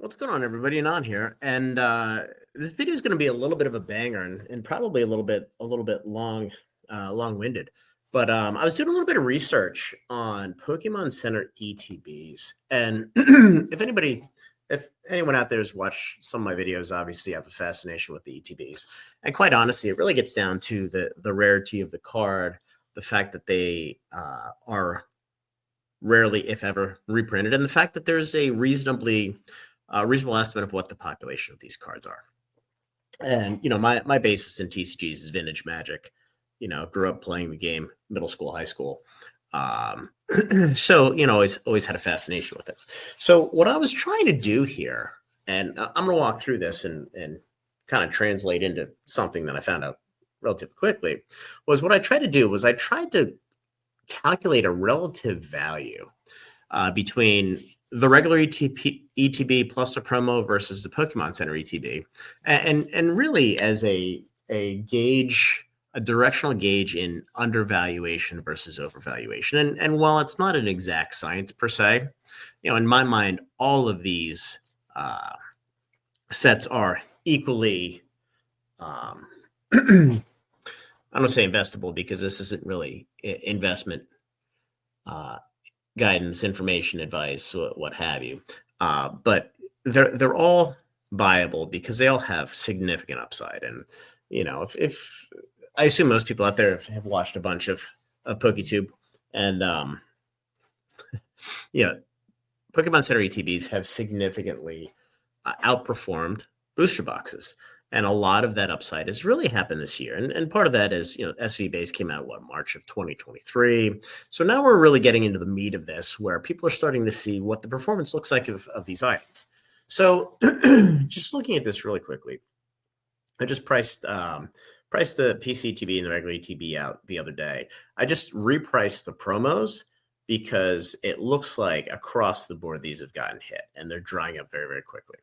What's going on, everybody? And on here, and this video is going to be a little bit of a banger and probably a little bit long-winded. But I was doing a little bit of research on Pokemon Center ETBs, and if anyone out there has watched some of my videos, obviously I have a fascination with the ETBs, and quite honestly, it really gets down to the rarity of the card, the fact that they are rarely, if ever, reprinted, and the fact that there's a reasonable estimate of what the population of these cards are. And my basis in TCGs is vintage Magic. Grew up playing the game, middle school, high school. So always had a fascination with it. So what I was trying to do here, and I'm going to walk through this and kind of translate into something that I found out relatively quickly, was what I tried to do was I tried to calculate a relative value between the regular ETB plus a promo versus the Pokemon Center ETB, and really as a gauge, a directional gauge in undervaluation versus overvaluation. And while it's not an exact science per se, in my mind, all of these sets are equally. I'm going to say investable because this isn't really investment guidance, information, advice, what have you. But they're all viable because they all have significant upside. And if I assume most people out there have watched a bunch of PokeTube, and Pokemon Center ETBs have significantly outperformed booster boxes. And a lot of that upside has really happened this year. And part of that is, SV base came out, March of 2023. So now we're really getting into the meat of this, where people are starting to see what the performance looks like of these items. So just looking at this really quickly, I just priced the PC ETB and the regular ETB out the other day. I just repriced the promos because it looks like across the board these have gotten hit and they're drying up very, very quickly.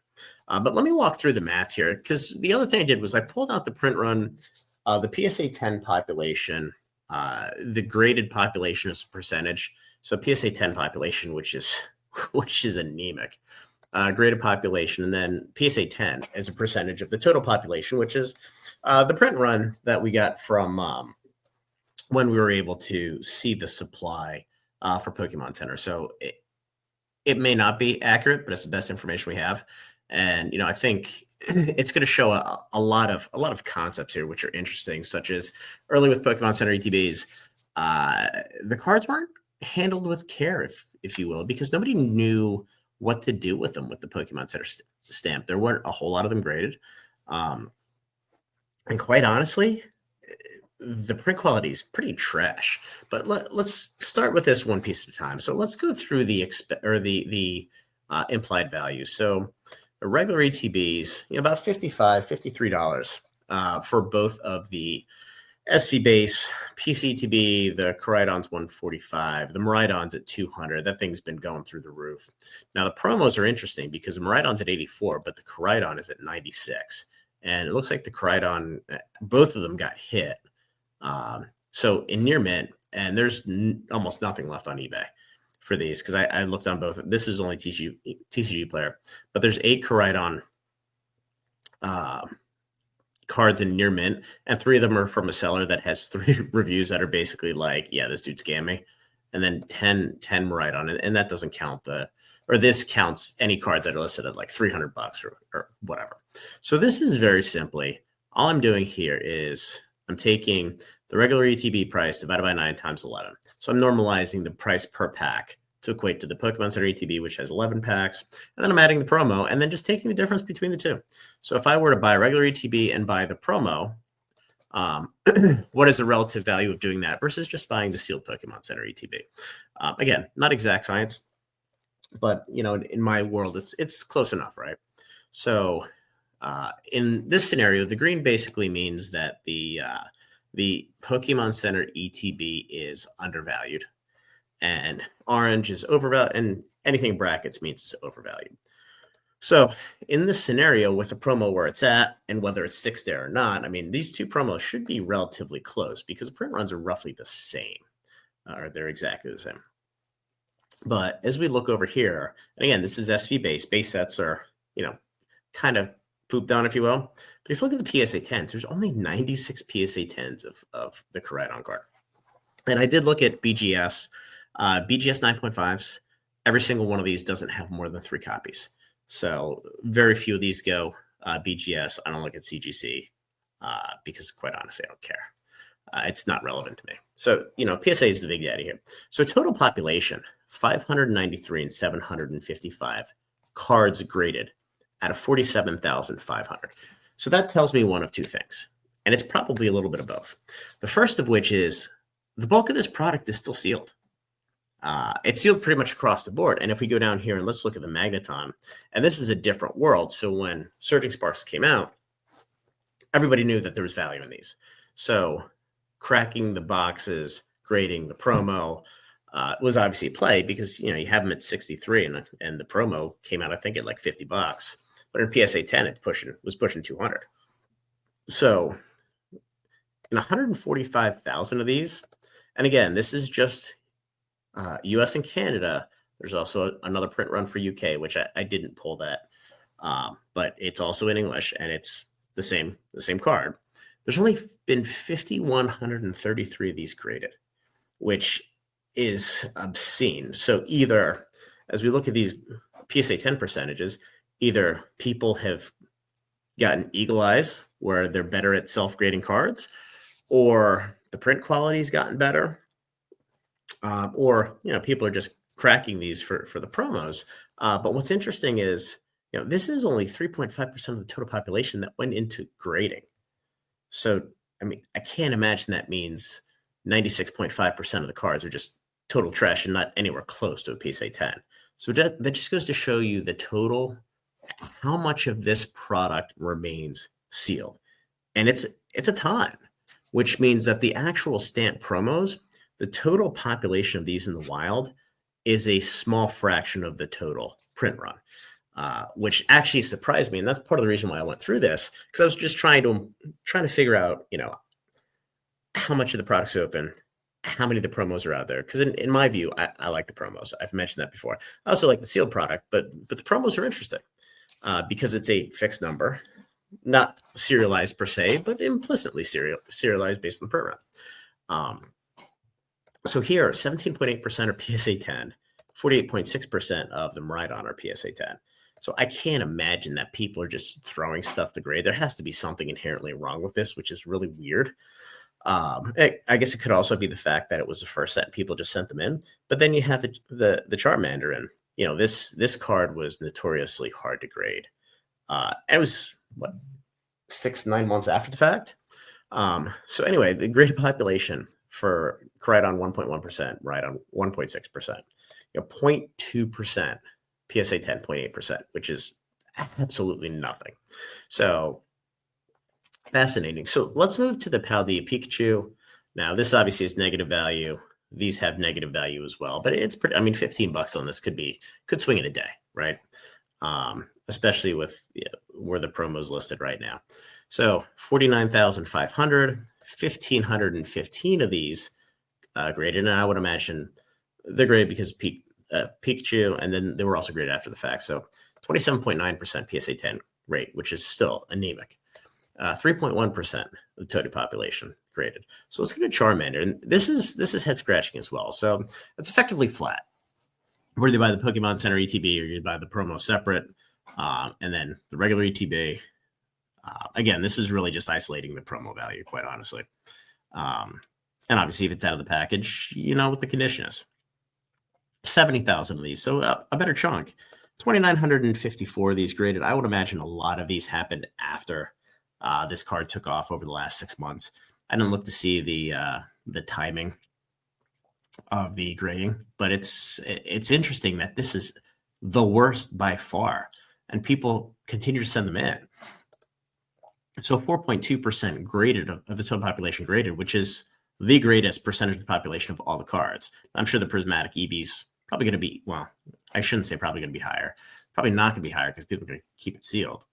But let me walk through the math here, because the other thing I did was I pulled out the print run, the PSA 10 population, the graded population as a percentage. So PSA 10 population, which is anemic, graded population, and then PSA 10 as a percentage of the total population, which is the print run that we got from when we were able to see the supply for Pokemon Center. So it may not be accurate, but it's the best information we have. And I think it's going to show a lot of concepts here which are interesting, such as early with Pokemon Center ETBs, the cards weren't handled with care, if you will, because nobody knew what to do with them with the Pokemon Center stamp. There weren't a whole lot of them graded, and quite honestly, the print quality is pretty trash. But let's start with this one piece at a time. So let's go through the implied value. So the regular ETBs, about $55, $53 for both of the SV base, PC ETB, the Koraidon's $145, the Miraidon's at $200. That thing's been going through the roof. Now the promos are interesting because the Miraidon's at $84, but the Koraidon is at $96. And it looks like the Koraidon, both of them got hit. So in near mint, and there's almost nothing left on eBay for these, because I looked on both. This is only TCG player, but there's 8 Koraidon cards in near mint, and 3 of them are from a seller that has 3 reviews that are basically like, yeah, this dude scammed me, and then 10 Miraidon, and that doesn't count this counts any cards that are listed at like $300 or whatever. So this is very simply, all I'm doing here is I'm taking the regular ETB price divided by 9 times 11. So I'm normalizing the price per pack to equate to the Pokemon Center ETB, which has 11 packs. And then I'm adding the promo and then just taking the difference between the two. So if I were to buy a regular ETB and buy the promo, what is the relative value of doing that versus just buying the sealed Pokemon Center ETB? Again, not exact science, but in my world, it's close enough, right? So in this scenario, the green basically means that the Pokemon Center ETB is undervalued, and orange is overvalued, and anything brackets means it's overvalued. So in this scenario, with the promo where it's at and whether it sticks there or not, I mean, these two promos should be relatively close because print runs are roughly the same, or they're exactly the same. But as we look over here, and again, this is SV base. Base sets are kind of pooped on, if you will. But if you look at the PSA 10s, there's only 96 PSA 10s of the Koraidon card. And I did look at BGS, BGS 9.5s. Every single one of these doesn't have more than 3 copies. So very few of these go BGS. I don't look at CGC because, quite honestly, I don't care. It's not relevant to me. So, PSA is the big daddy here. So total population, 593 and 755 cards graded out of 47,500. So that tells me one of two things, and it's probably a little bit of both. The first of which is the bulk of this product is still sealed. It's sealed pretty much across the board. And if we go down here and let's look at the Magneton, and this is a different world. So when Surging Sparks came out, everybody knew that there was value in these. So cracking the boxes, grading the promo was obviously a play because, you have them at 63 and the promo came out, I think, at like $50. But in PSA 10, it was pushing 200. So in 145,000 of these, and again, this is just US and Canada. There's also another print run for UK, which I didn't pull that, but it's also in English and it's the same card. There's only been 5,133 of these graded, which is obscene. So either, as we look at these PSA 10 percentages, either people have gotten eagle eyes where they're better at self-grading cards, or the print quality's gotten better, or people are just cracking these for the promos. But what's interesting is this is only 3.5% of the total population that went into grading. So I can't imagine that means 96.5% of the cards are just total trash and not anywhere close to a PSA 10. So that just goes to show you the total, how much of this product remains sealed. And it's a ton, which means that the actual stamp promos, the total population of these in the wild is a small fraction of the total print run, which actually surprised me. And that's part of the reason why I went through this, because I was just trying to figure out, how much of the product's open, how many of the promos are out there. Because in my view, I like the promos. I've mentioned that before. I also like the sealed product, but the promos are interesting because it's a fixed number, not serialized per se, but implicitly serialized based on the print run. So here, 17.8% are PSA 10, 48.6% of them right on are PSA 10. So I can't imagine that people are just throwing stuff to grade. There has to be something inherently wrong with this, which is really weird. I guess it could also be the fact that it was the first set and people just sent them in. But then you have the Charmander, and this card was notoriously hard to grade. It was 6-9 months after the fact. So anyway, the graded population for Koraidon 1.1%, right on 1.6%, 0.2%, PSA 10, 0.8%, which is absolutely nothing. So fascinating. So let's move to the Paldea Pikachu. Now, this obviously is negative value. These have negative value as well, but it's pretty, $15 on this could swing in a day, right? Especially with where the promo is listed right now. So 49,500, 1,515 of these graded, and I would imagine they're graded because Pikachu, and then they were also graded after the fact. So 27.9% PSA 10 rate, which is still anemic. 3.1% of the total population graded. So let's get a Charmander, and this is head scratching as well. So it's effectively flat. Whether you buy the Pokemon Center ETB or you buy the promo separate, and then the regular ETB. Again, this is really just isolating the promo value, quite honestly. And obviously, if it's out of the package, you know what the condition is. 70,000 of these, so a better chunk. 2,954 of these graded. I would imagine a lot of these happened after this card took off over the last 6 months. I didn't look to see the timing of the grading, but it's interesting that this is the worst by far, and people continue to send them in. So 4.2% graded of the total population graded, which is the greatest percentage of the population of all the cards. I'm sure the Prismatic EV's probably going to be, well, I shouldn't say probably going to be higher. Probably not going to be higher because people are going to keep it sealed.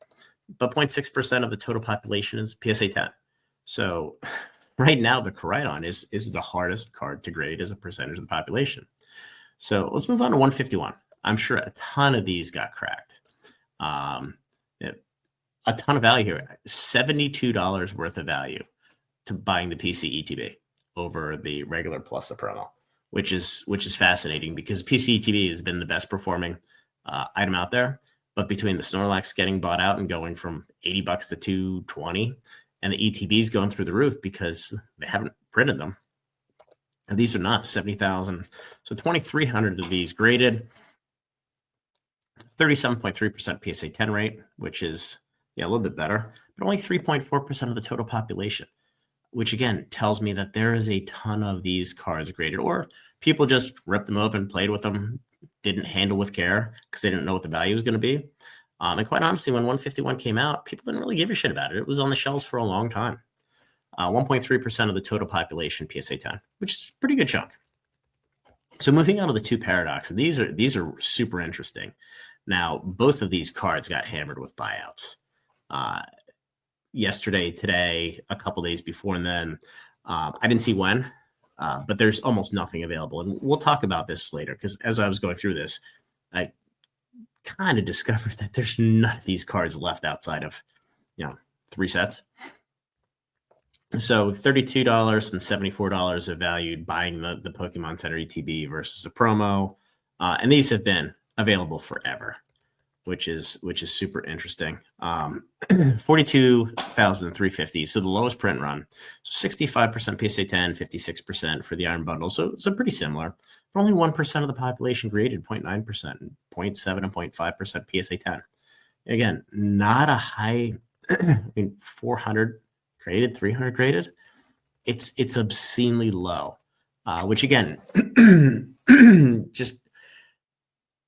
But 0.6% of the total population is PSA 10. So right now, the Koraidon is the hardest card to grade as a percentage of the population. So let's move on to 151. I'm sure a ton of these got cracked. Yeah, a ton of value here. $72 worth of value to buying the PC ETB over the regular plus the promo, which is fascinating because PC ETB has been the best performing item out there. But between the Snorlax getting bought out and going from $80 to $220, and the ETBs going through the roof because they haven't printed them, and these are not 70,000. So 2,300 of these graded, 37.3% PSA 10 rate, which is a little bit better, but only 3.4% of the total population, which again tells me that there is a ton of these cards graded, or people just ripped them open, played with them, didn't handle with care because they didn't know what the value was going to be. And quite honestly, when 151 came out, people didn't really give a shit about it. It was on the shelves for a long time. 1.3% of the total population PSA 10, which is a pretty good chunk. So moving on to the two Paradox, and these are super interesting. Now, both of these cards got hammered with buyouts. Yesterday, today, a couple days before, and then I didn't see when, but there's almost nothing available. And we'll talk about this later because as I was going through this, I kind of discovered that there's none of these cards left outside of, 3 sets. So $32 and $74 of value buying the Pokemon Center ETB versus a promo. And these have been available forever, which is super interesting. 42,350. So the lowest print run. So 65% PSA 10, 56% for the Iron Bundle. So pretty similar. But only 1% of the population graded, 0.9%, 0.7 and 0.5% PSA 10. Again, not a high, 400 graded, 300 graded. It's obscenely low, which again, just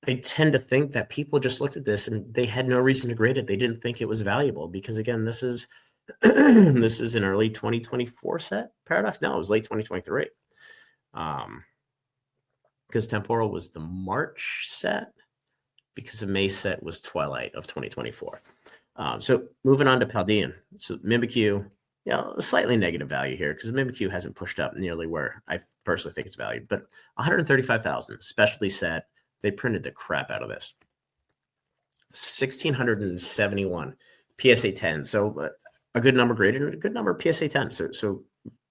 they tend to think that people just looked at this and they had no reason to grade it. They didn't think it was valuable because again, this is this is an early 2024 set Paradox. No, it was late 2023. Because Temporal was the March set, because the May set was Twilight of 2024. So moving on to Paldean. So Mimikyu, a slightly negative value here because Mimikyu hasn't pushed up nearly where I personally think it's valued, but 135,000 specialty set. They printed the crap out of this. 1,671 PSA 10. So a good number graded and a good number PSA 10. So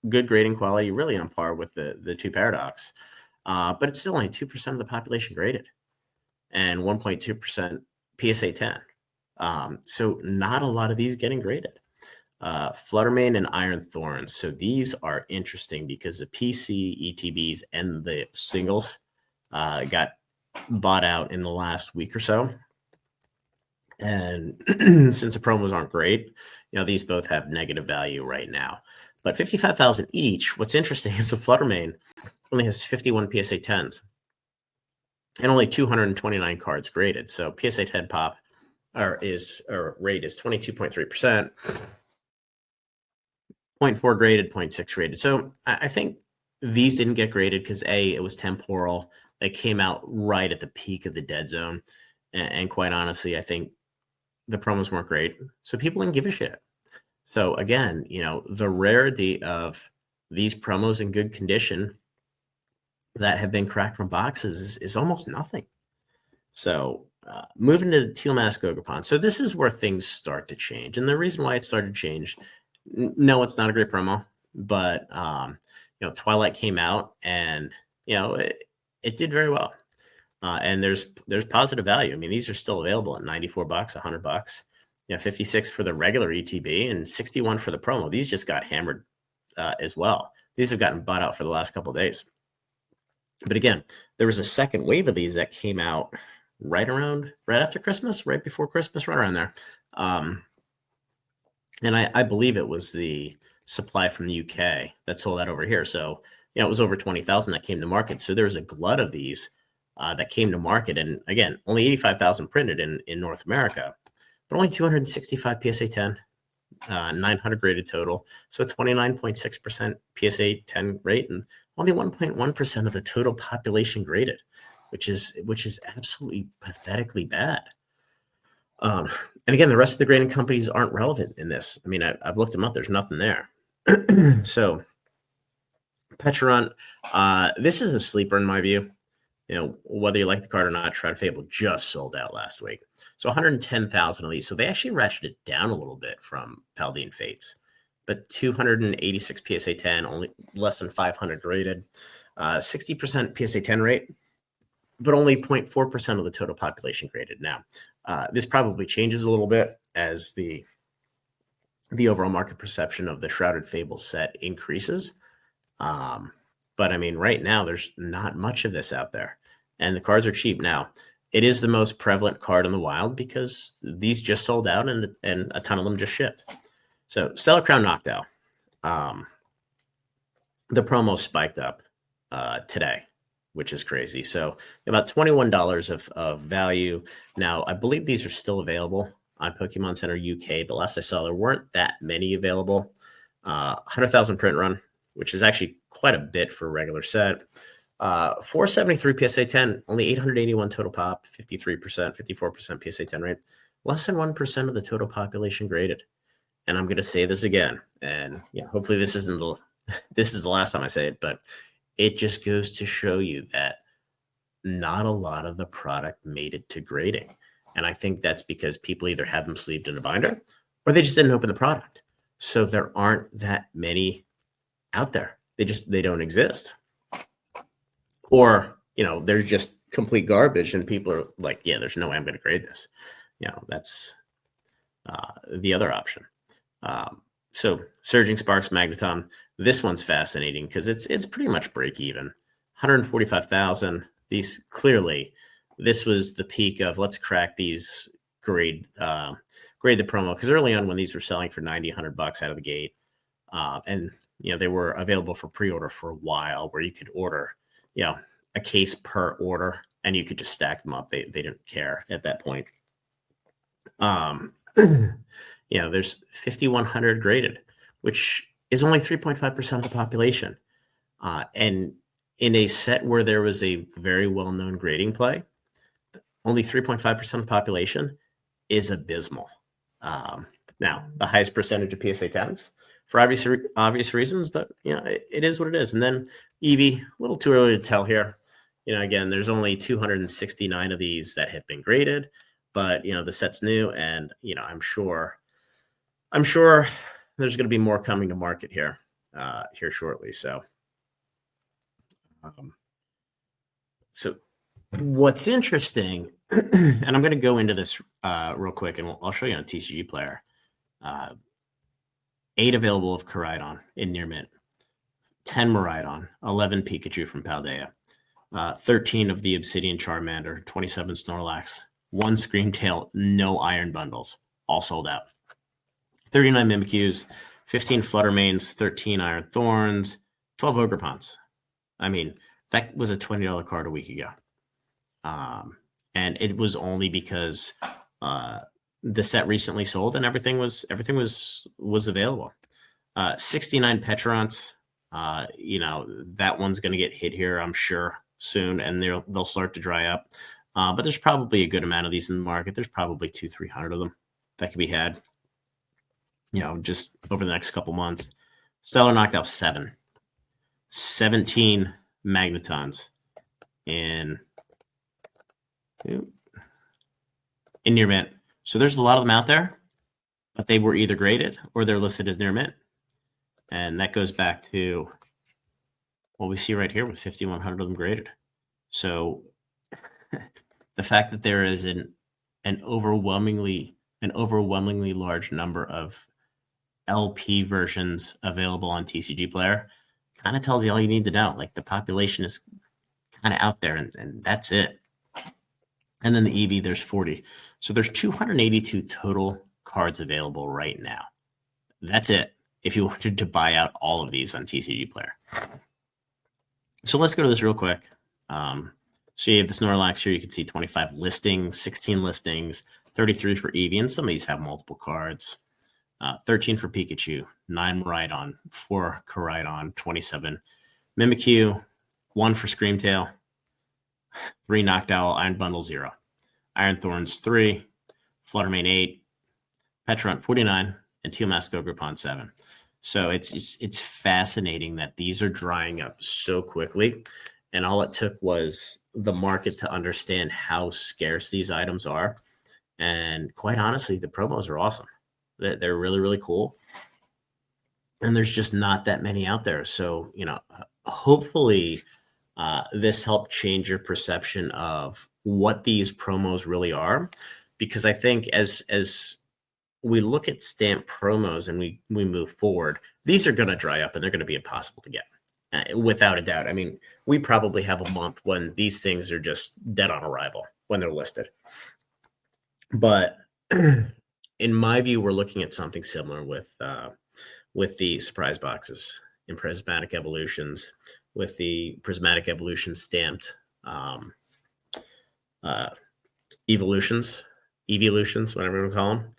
good grading quality, really on par with the two Paradox. But it's still only 2% of the population graded and 1.2% PSA 10. So not a lot of these getting graded. Fluttermane and Iron Thorns. So these are interesting because the PC, ETBs, and the singles got bought out in the last week or so. And since the promos aren't great, these both have negative value right now. But 55,000 each. What's interesting is the Fluttermane only has 51 PSA 10s and only 229 cards graded. So PSA 10 pop rate is 22.3%. 0.4 graded, 0.6 rated. So I think these didn't get graded because it was temporal. They came out right at the peak of the dead zone. And quite honestly, I think the promos weren't great. So people didn't give a shit. So again, the rarity of these promos in good condition that have been cracked from boxes is almost nothing. So moving to the Teal Mask Ogerpon. So this is where things start to change. And the reason why it started to change, no, it's not a great promo, but Twilight came out and it did very well. And there's positive value. I mean, these are still available at $94, $100. 56 for the regular ETB and 61 for the promo. These just got hammered as well. These have gotten bought out for the last couple of days. But again, there was a second wave of these that came out right after Christmas, right before Christmas, right around there. And I believe it was the supply from the UK that sold out over here. So, it was over 20,000 that came to market. So there was a glut of these that came to market. And again, only 85,000 printed in North America, but only 265 PSA 10, 900 graded total. So 29.6% PSA 10 rate and only 1.1% of the total population graded, which is absolutely pathetically bad. And again, the rest of the grading companies aren't relevant in this. I mean, I've looked them up. There's nothing there. So Petron, this is a sleeper in my view. whether you like the card or not, Shrouded Fable just sold out last week. So 110,000 of these. So they actually ratcheted down a little bit from Paldean Fates, but 286 PSA 10, only less than 500 graded, 60% PSA 10 rate, but only 0.4% of the total population graded. Now, this probably changes a little bit as the overall market perception of the Shrouded Fable set increases. But I mean, right now, there's not much of this out there, and the cards are cheap. Now, it is the most prevalent card in the wild because these just sold out and a ton of them just shipped. So Stellar Crown knocked out. The promo spiked up today, which is crazy. So about $21 of value. Now, I believe these are still available on Pokemon Center UK. The last I saw, there weren't that many available. 100,000 print run, which is actually quite a bit for a regular set. 473 PSA 10, only 881 total pop, 53%, 54% PSA 10 rate, less than 1% of the total population graded. And I'm going to say this again, and hopefully this is the last time I say it, but it just goes to show you that not a lot of the product made it to grading. And I think that's because people either have them sleeved in a binder or they just didn't open the product. So there aren't that many out there. They don't exist. Or, they're just complete garbage and people are like, yeah, there's no way I'm going to grade this. That's the other option. So Surging Sparks Magneton, this one's fascinating because it's pretty much break even. 145,000. These clearly, this was the peak of let's crack these grade the promo, because early on when these were selling for $90, $100 out of the gate, and they were available for pre-order for a while where you could order a case per order and you could just stack them up. They didn't care at that point. There's 5,100 graded, which is only 3.5% of the population. And in a set where there was a very well-known grading play, only 3.5% of the population is abysmal. Now, the highest percentage of PSA 10s for obvious reasons, but it is what it is. And then Eevee, a little too early to tell here. Again, there's only 269 of these that have been graded, but the set's new, and I'm sure there's going to be more coming to market here shortly. So, so what's interesting, and I'm going to go into this real quick, and I'll show you on a TCG player. 8 available of Koraidon in near mint, 10 Miraidon, 11 Pikachu from Paldea, 13 of the Obsidian Charmander, 27 Snorlax, 1 Screamtail, no iron bundles, all sold out. 39 Mimikyus, 15 Fluttermanes, 13 Iron Thorns, 12 Ogerpons. I mean, that was a $20 card a week ago. And it was only because the set recently sold and everything was available. 69 Petrons. That one's going to get hit here, I'm sure, soon, and they'll start to dry up. But there's probably a good amount of these in the market. There's probably 200-300 of them that can be had, just over the next couple months. Stellar knocked out 17 Magnetons in near mint. So there's a lot of them out there, but they were either graded or they're listed as near mint. And that goes back to what we see right here with 5,100 of them graded. So the fact that there is an overwhelmingly large number of LP versions available on TCG Player kind of tells you all you need to know. Like, the population is kind of out there, and that's it. And then the Eevee, there's 40. So there's 282 total cards available right now. That's it if you wanted to buy out all of these on TCG Player. So let's go to this real quick. So you have the Snorlax here. You can see 25 listings, 16 listings, 33 for Eevee, and some of these have multiple cards. 13 for Pikachu, 9 Miraidon, 4 Koraidon, 27 Mimikyu, 1 for Screamtail, 3 Noctowl, Iron Bundle 0, Iron Thorns 3, Fluttermane 8, Petrunt 49, and 2 Maskogropon 7. So it's fascinating that these are drying up so quickly. And all it took was the market to understand how scarce these items are. And quite honestly, the promos are awesome. They're really, really cool. And there's just not that many out there. So, hopefully this helped change your perception of what these promos really are. Because I think as we look at stamp promos and we move forward, these are going to dry up and they're going to be impossible to get. Without a doubt. I mean, we probably have a month when these things are just dead on arrival when they're listed. But in my view, we're looking at something similar with the surprise boxes in Prismatic Evolutions, with the Prismatic Evolution stamped evolutions, whatever we call them.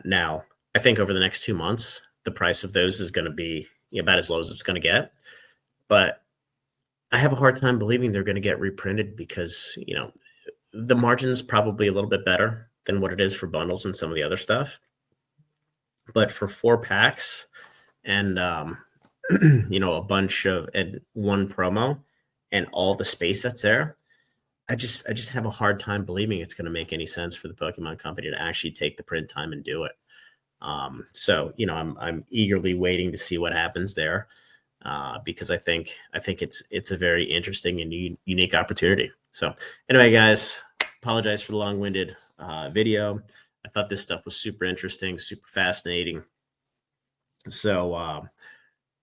Now, I think over the next 2 months, the price of those is going to be about as low as it's going to get. But I have a hard time believing they're going to get reprinted because, the margin is probably a little bit better than what it is for bundles and some of the other stuff. But for 4 packs and, a bunch of and one promo and all the space that's there, I just have a hard time believing it's going to make any sense for the Pokemon company to actually take the print time and do it. So, I'm eagerly waiting to see what happens there. Because I think it's a very interesting and unique opportunity. So anyway, guys, apologize for the long-winded video. I thought this stuff was super interesting, super fascinating. So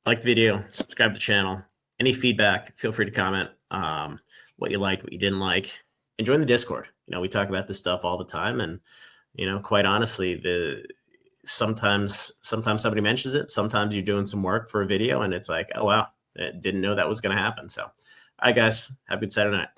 like the video, subscribe to the channel. Any feedback, feel free to comment what you liked, what you didn't like, and join the Discord. We talk about this stuff all the time, and quite honestly, sometimes somebody mentions it. Sometimes you're doing some work for a video and it's like, oh, wow, I didn't know that was going to happen. So, all right, guys, have a good Saturday night.